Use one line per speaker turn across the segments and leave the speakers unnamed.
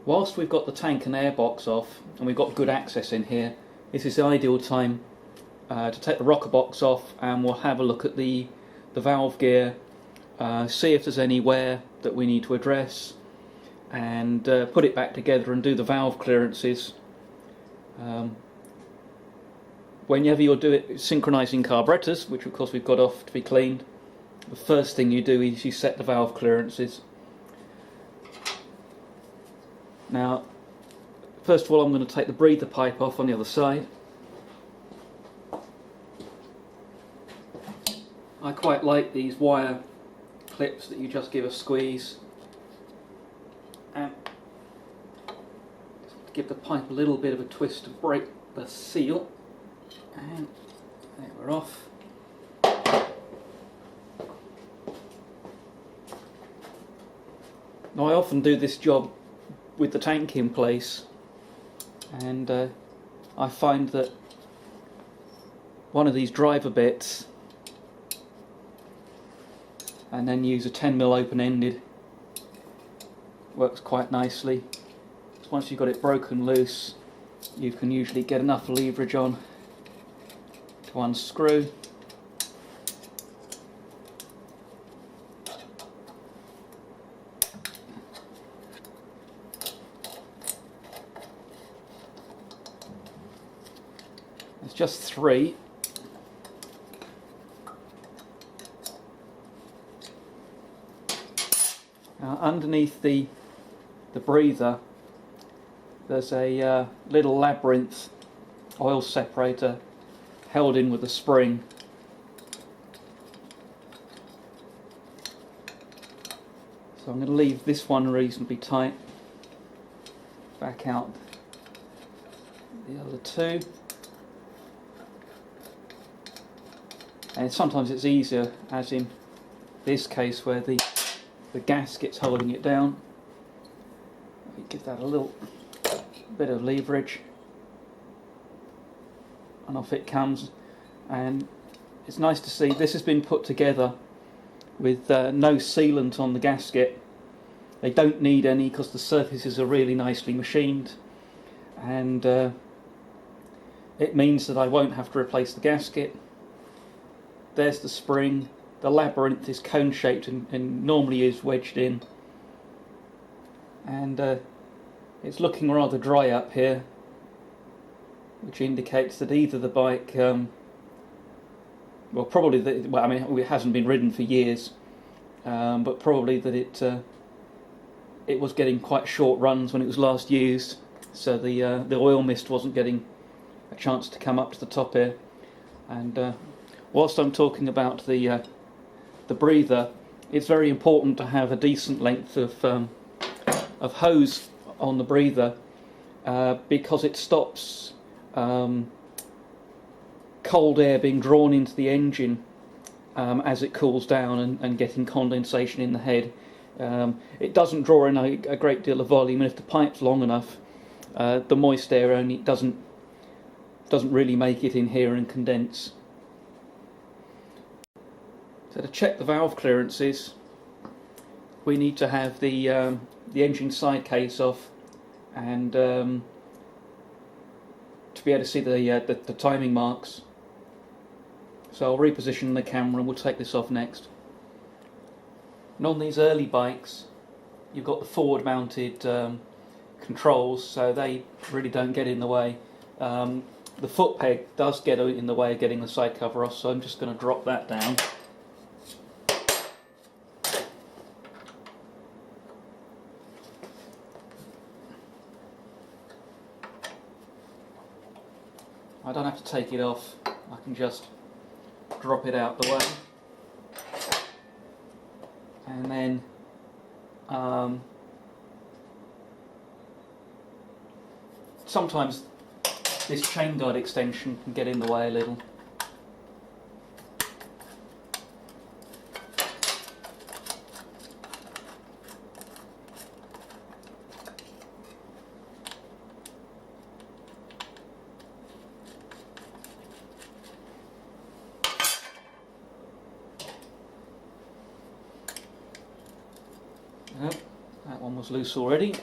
Whilst we've got the tank and air box off and we've got good access in here, this is the ideal time to take the rocker box off, and we'll have a look at the valve gear, see if there's any wear that we need to address, and put it back together and do the valve clearances. Whenever you're synchronising carburetors, which of course we've got off to be cleaned, the first thing you do is you set the valve clearances. Now, first of all, I'm going to take the breather pipe off on the other side. I quite like these wire clips that you just give a squeeze and give the pipe a little bit of a twist to break the seal. And there, we're off. Now, I often do this job with the tank in place, and I find that one of these driver bits, and then use a 10mm open-ended, works quite nicely. So once you've got it broken loose, you can usually get enough leverage on to unscrew. There's just 3. Now, underneath the breather, there's a little labyrinth oil separator held in with a spring. So I'm going to leave this one reasonably tight. Back out the other 2. And sometimes it's easier, as in this case where the gasket's holding it down. Give that a little bit of leverage, and off it comes. And it's nice to see this has been put together with no sealant on the gasket. They don't need any because the surfaces are really nicely machined, and it means that I won't have to replace the gasket. There's the spring. The labyrinth is cone shaped and normally is wedged in, and it's looking rather dry up here, which indicates that either the bike, it hasn't been ridden for years, but probably that it was getting quite short runs when it was last used, so the oil mist wasn't getting a chance to come up to the top here. And whilst I'm talking about the breather, it's very important to have a decent length of hose on the breather, because it stops cold air being drawn into the engine as it cools down and getting condensation in the head. It doesn't draw in a great deal of volume, and if the pipe's long enough, the moist air only doesn't really make it in here and condense. So to check the valve clearances, we need to have the engine side case off, and to be able to see the timing marks. So I'll reposition the camera and we'll take this off next. And on these early bikes, you've got the forward mounted controls, so they really don't get in the way. The foot peg does get in the way of getting the side cover off, so I'm just going to drop that down. I don't have to take it off, I can just drop it out the way. And then sometimes this chain guard extension can get in the way a little. That one was loose already.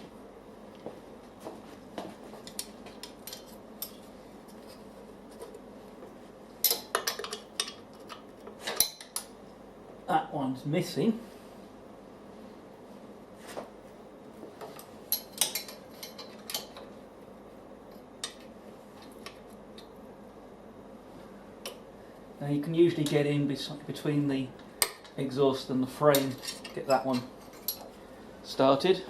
that one's missing. Now you can usually get in between the exhaust and the frame, get that one started.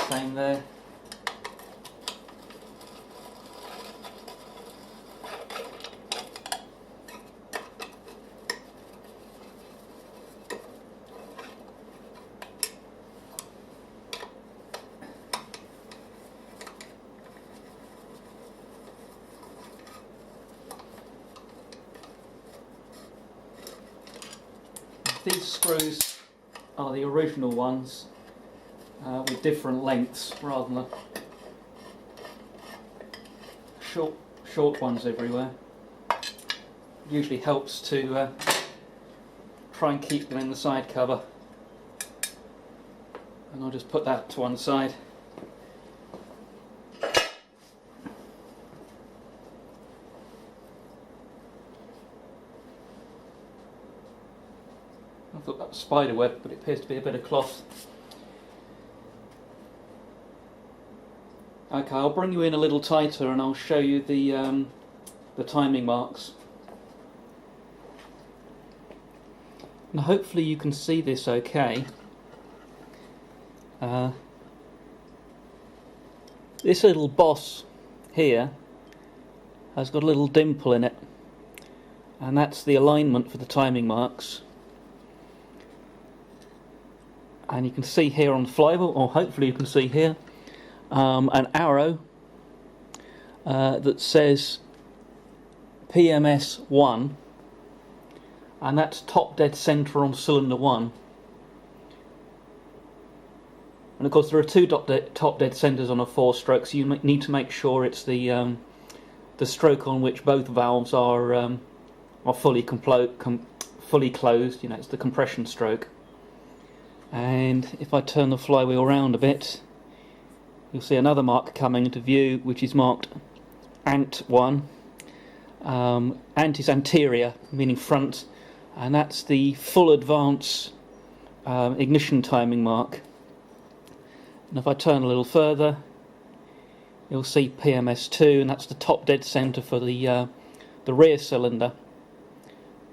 Same there. These screws are the original ones with different lengths rather than the short ones everywhere. Usually helps to try and keep them in the side cover. And I'll just put that to one side. I thought that was spider web, but it appears to be a bit of cloth. Okay, I'll bring you in a little tighter and I'll show you the timing marks. And hopefully you can see this okay. This little boss here has got a little dimple in it, and that's the alignment for the timing marks. And you can see here on the flywheel, or hopefully you can see here, an arrow that says PMS 1, and that's top dead centre on cylinder 1. And of course there are two top dead centres on a 4-stroke, so you need to make sure it's the stroke on which both valves are fully closed. You know, it's the compression stroke. And if I turn the flywheel around a bit, you'll see another mark coming into view, which is marked ANT1. ANT is anterior, meaning front, and that's the full advance ignition timing mark. And if I turn a little further, you'll see PMS2, and that's the top dead centre for the rear cylinder.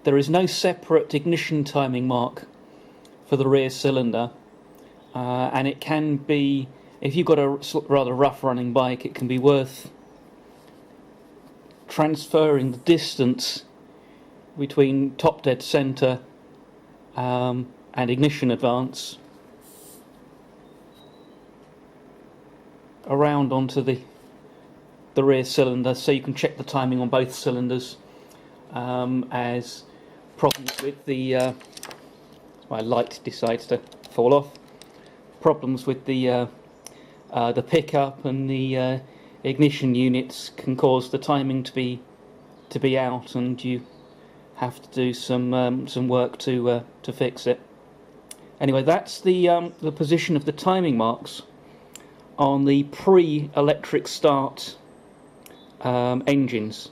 There is no separate ignition timing mark for the rear cylinder, and it can be, if you've got a rather rough running bike, it can be worth transferring the distance between top dead centre and ignition advance around onto the rear cylinder, so you can check the timing on both cylinders, as problems with the my light decides to fall off. Problems with the pickup and the ignition units can cause the timing to be out, and you have to do some work to fix it. Anyway, that's the position of the timing marks on the pre-electric start engines.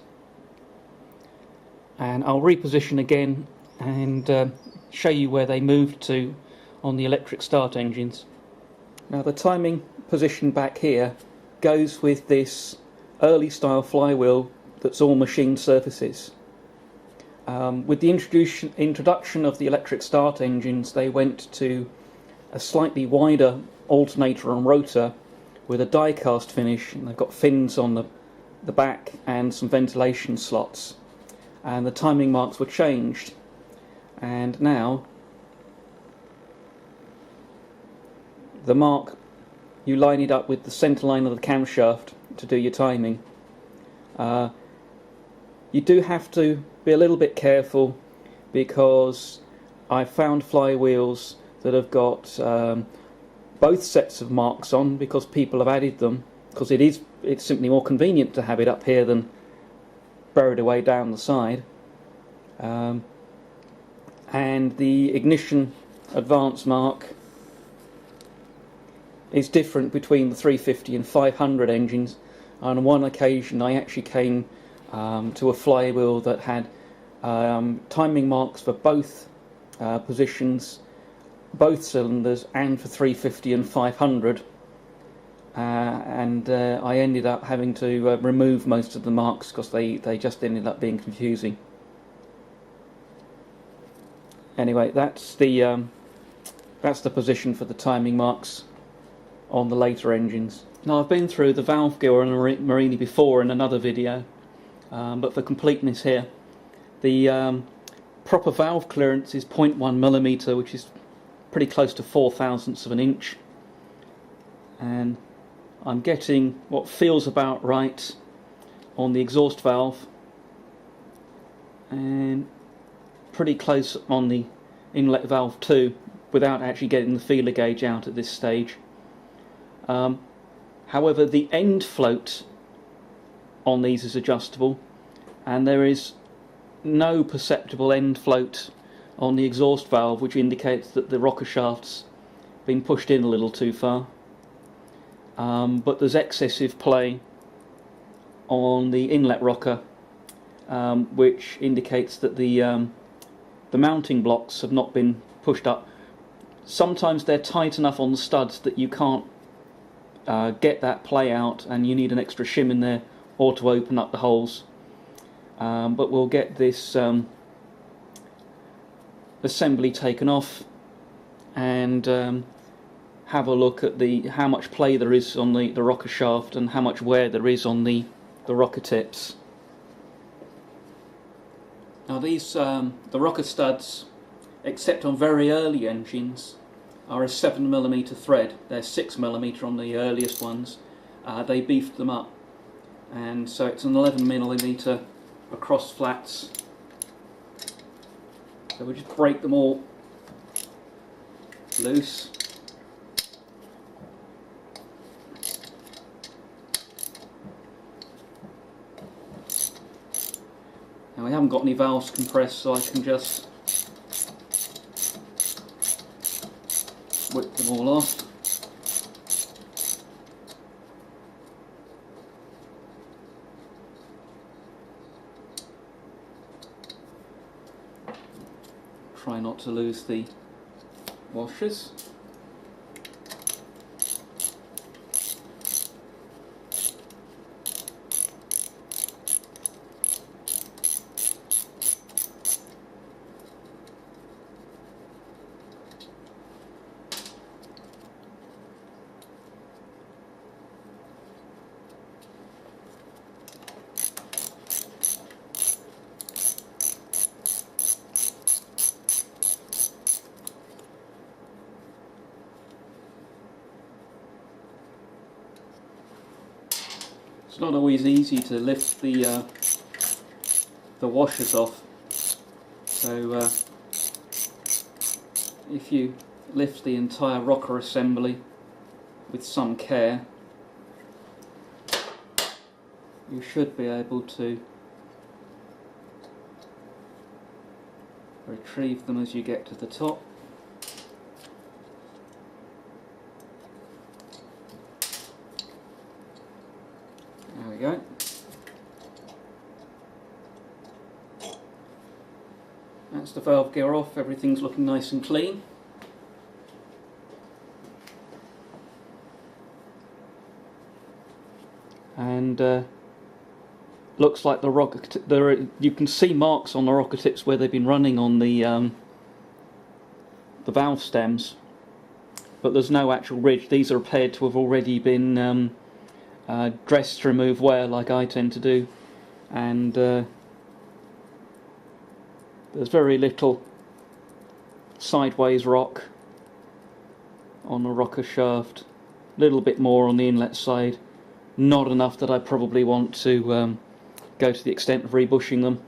And I'll reposition again and show you where they moved to on the electric start engines. Now the timing position back here goes with this early style flywheel that's all machined surfaces. With the introduction of the electric start engines, they went to a slightly wider alternator and rotor with a die cast finish, and they've got fins on the back and some ventilation slots, and the timing marks were changed. And now the mark, you line it up with the centre line of the camshaft to do your timing. You do have to be a little bit careful, because I found flywheels that have got both sets of marks on, because people have added them, because it's simply more convenient to have it up here than buried away down the side. And the ignition advance mark is different between the 350 and 500 engines. On one occasion I actually came to a flywheel that had timing marks for both positions, both cylinders, and for 350 and 500, and I ended up having to remove most of the marks because they just ended up being confusing. Anyway, that's the position for the timing marks on the later engines. Now, I've been through the valve gear on a Marini before in another video, but for completeness here, the proper valve clearance is 0.1mm, which is pretty close to 0.004 of an inch, and I'm getting what feels about right on the exhaust valve and pretty close on the inlet valve too, without actually getting the feeler gauge out at this stage. However, the end float on these is adjustable, and there is no perceptible end float on the exhaust valve, which indicates that the rocker shaft's been pushed in a little too far. But there's excessive play on the inlet rocker, which indicates that the mounting blocks have not been pushed up. Sometimes they're tight enough on the studs that you can't get that play out, and you need an extra shim in there or to open up the holes. But we'll get this assembly taken off and have a look at how much play there is on the rocker shaft and how much wear there is on the rocker tips. Now these the rocker studs, except on very early engines, are a 7mm thread. They're 6mm on the earliest ones. They beefed them up, and so it's an 11mm across flats. So we just break them all loose. Now we haven't got any valves compressed, so I can just whip them all off. Try not to lose the washers. It's not always easy to lift the washers off, so if you lift the entire rocker assembly with some care, you should be able to retrieve them as you get to the top. There we go. That's the valve gear off, everything's looking nice and clean. And looks like the rocker you can see marks on the rocker tips where they've been running on the valve stems, but there's no actual ridge. These are appeared to have already been dressed to remove wear, like I tend to do, and there's very little sideways rock on the rocker shaft, a little bit more on the inlet side, not enough that I probably want to go to the extent of rebushing them.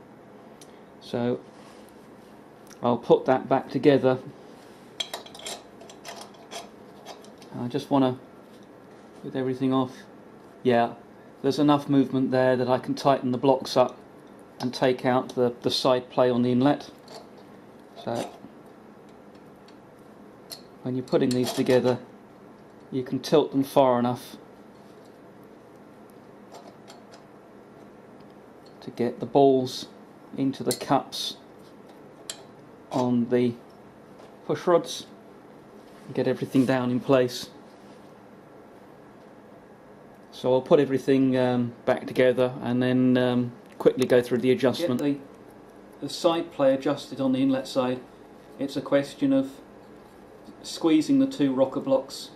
So I'll put that back together. I just want to, with everything off, yeah, there's enough movement there that I can tighten the blocks up and take out the side play on the inlet. So when you're putting these together, you can tilt them far enough to get the balls into the cups on the push rods and get everything down in place. So I'll put everything back together and then quickly go through the adjustment. Get the side play adjusted on the inlet side. It's a question of squeezing the two rocker blocks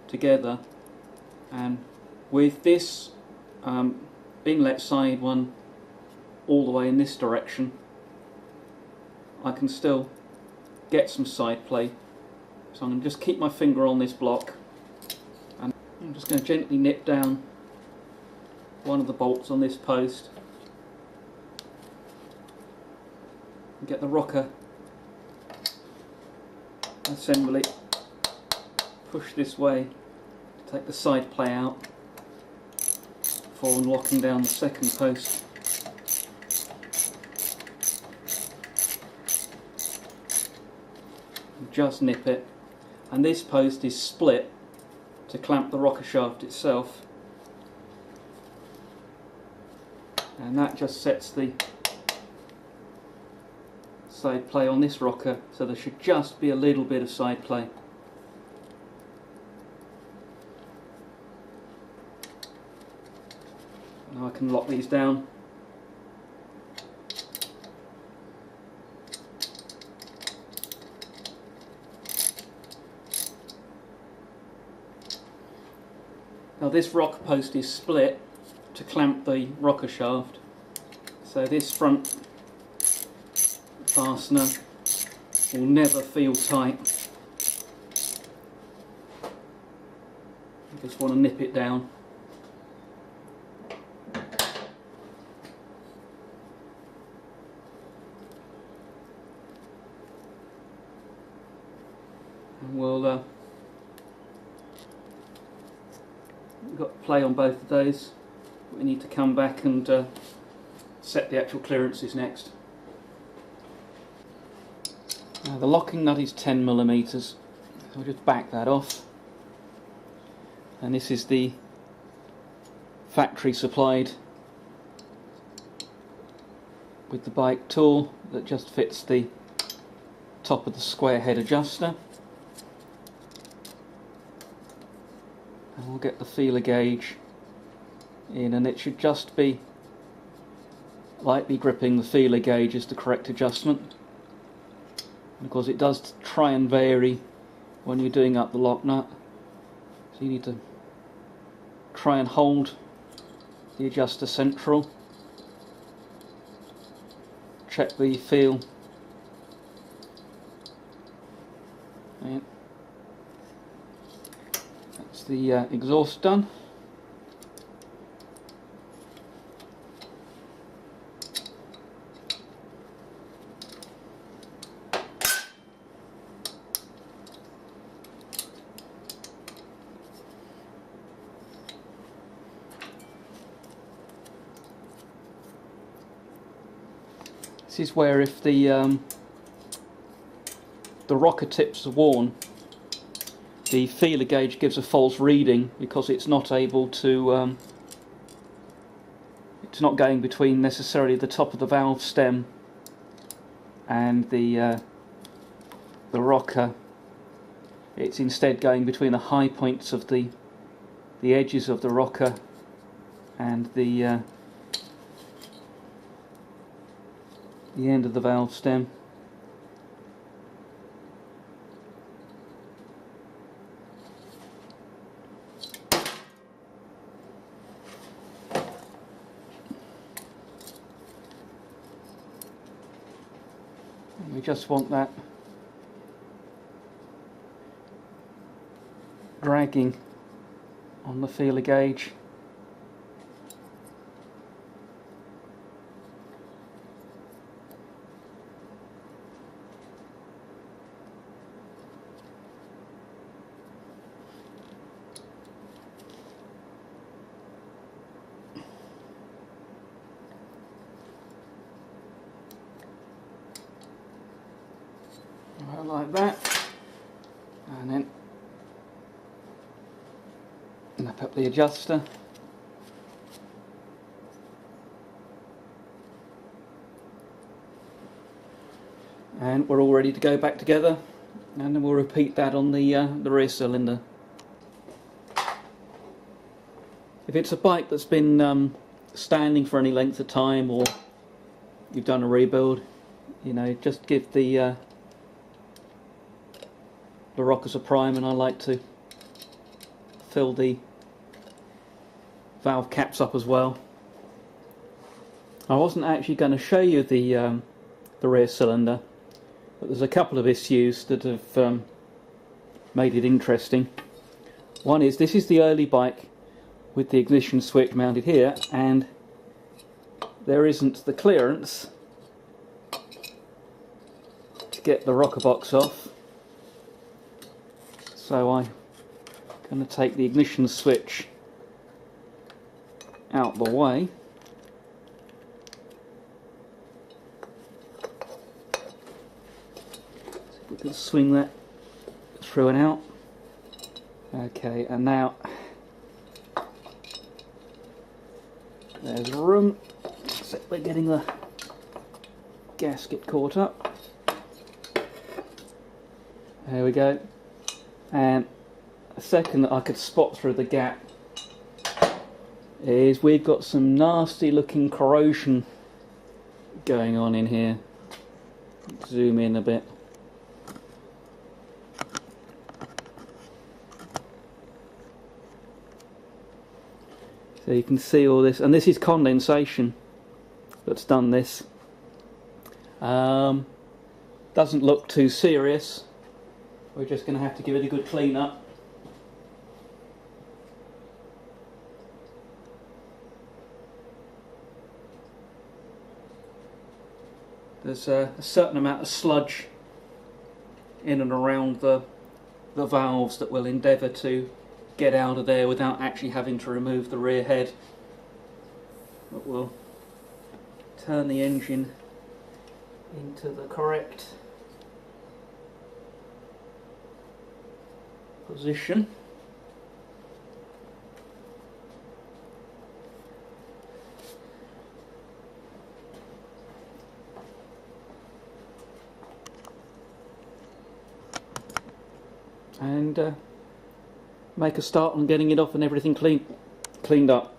together, and with this inlet side one all the way in this direction, I can still get some side play. So I'm going to just keep my finger on this block, and I'm just going to gently nip down one of the bolts on this post and get the rocker assembly push this way to take the side play out before unlocking down the second post. And just nip it, and this post is split to clamp the rocker shaft itself, and that just sets the side play on this rocker, so there should just be a little bit of side play. Now I can lock these down. Now this rocker post is split to clamp the rocker shaft, so this front fastener will never feel tight. You just want to nip it down. And we'll we've got play on both of those. We need to come back and set the actual clearances next. Now the locking nut is 10mm, so we'll just back that off, and this is the factory supplied with the bike tool that just fits the top of the square head adjuster. And we'll get the feeler gauge in, and it should just be lightly gripping the feeler gauge is the correct adjustment, because it does try and vary when you're doing up the lock nut, so you need to try and hold the adjuster central, check the feel, and that's the exhaust done. This is where if the rocker tips are worn, the feeler gauge gives a false reading because it's not able to, it's not going between necessarily the top of the valve stem and the rocker. It's instead going between the high points of the edges of the rocker and the end of the valve stem. And we just want that dragging on the feeler gauge. Like that, and then Snap up the adjuster. And we're all ready to go back together, and then we'll repeat that on the rear cylinder. If it's a bike that's been standing for any length of time, or you've done a rebuild, you know, just give the rockers a prime, and I like to fill the valve caps up as well. I wasn't actually going to show you the rear cylinder, but there's a couple of issues that have made it interesting. One is, this is the early bike with the ignition switch mounted here, and there isn't the clearance to get the rocker box off, so I'm going to take the ignition switch out the way. We can swing that through and out. Okay, and now there's room, so we're getting the gasket caught up. There we go. And a second that I could spot through the gap is we've got some nasty looking corrosion going on in here. Zoom in a bit. So you can see all this, and this is condensation that's done this. Doesn't look too serious. We're just going to have to give it a good clean up. There's a certain amount of sludge in and around the valves that we'll endeavour to get out of there without actually having to remove the rear head. But we'll turn the engine into the correct position. And make a start on getting it off and everything cleaned up.